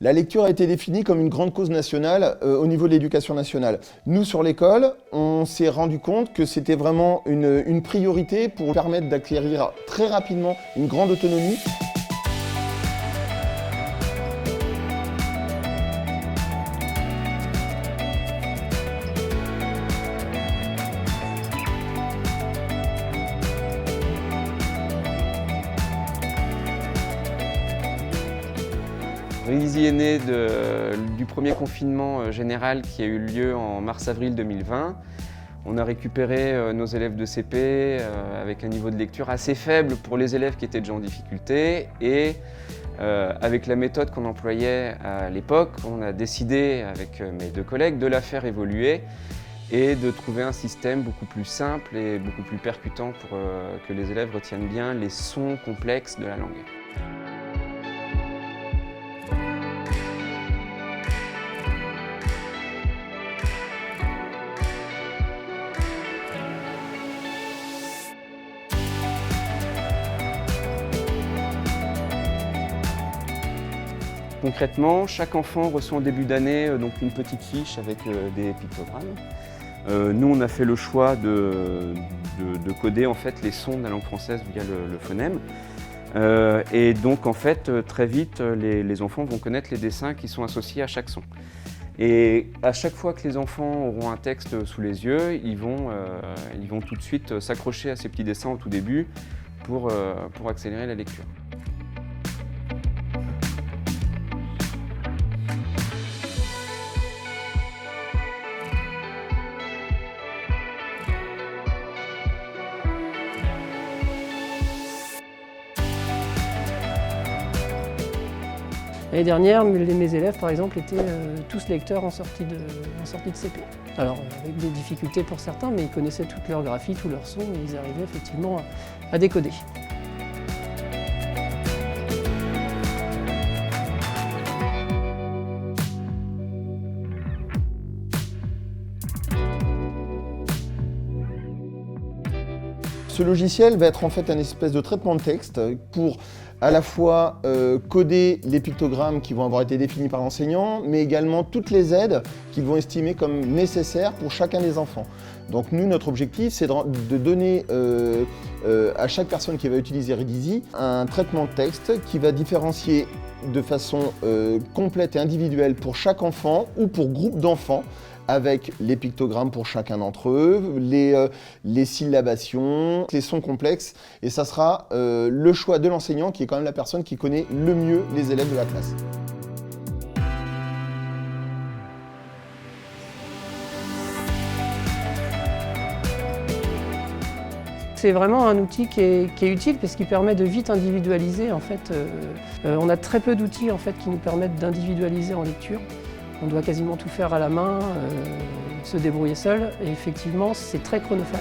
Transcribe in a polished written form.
La lecture a été définie comme une grande cause nationale au niveau de l'éducation nationale. Nous, sur l'école, on s'est rendu compte que c'était vraiment une priorité pour permettre d'acquérir très rapidement une grande autonomie. Ridisi est né du premier confinement général qui a eu lieu en mars-avril 2020. On a récupéré nos élèves de CP avec un niveau de lecture assez faible pour les élèves qui étaient déjà en difficulté et avec la méthode qu'on employait à l'époque, on a décidé avec mes deux collègues de la faire évoluer et de trouver un système beaucoup plus simple et beaucoup plus percutant pour que les élèves retiennent bien les sons complexes de la langue. Concrètement, chaque enfant reçoit en début d'année donc une petite fiche avec des pictogrammes. Nous, on a fait le choix de coder en fait les sons de la langue française via le phonème. Et donc, en fait, très vite, les enfants vont connaître les dessins qui sont associés à chaque son. Et à chaque fois que les enfants auront un texte sous les yeux, ils vont tout de suite s'accrocher à ces petits dessins au tout début pour accélérer la lecture. L'année dernière, mes élèves, par exemple, étaient tous lecteurs en sortie de CP. Alors, avec des difficultés pour certains, mais ils connaissaient toute leur graphie, tous leurs sons, et ils arrivaient effectivement à décoder. Ce logiciel va être en fait un espèce de traitement de texte pour à la fois coder les pictogrammes qui vont avoir été définis par l'enseignant, mais également toutes les aides qu'ils vont estimer comme nécessaires pour chacun des enfants. Donc nous, notre objectif, c'est de donner à chaque personne qui va utiliser Ridisi un traitement de texte qui va différencier de façon complète et individuelle pour chaque enfant ou pour groupe d'enfants, avec les pictogrammes pour chacun d'entre eux, les syllabations, les sons complexes. Et ça sera le choix de l'enseignant qui est quand même la personne qui connaît le mieux les élèves de la classe. C'est vraiment un outil qui est utile parce qu'il permet de vite individualiser. En fait, on a très peu d'outils en fait, qui nous permettent d'individualiser en lecture. On doit quasiment tout faire à la main, se débrouiller seul, et effectivement, c'est très chronophage.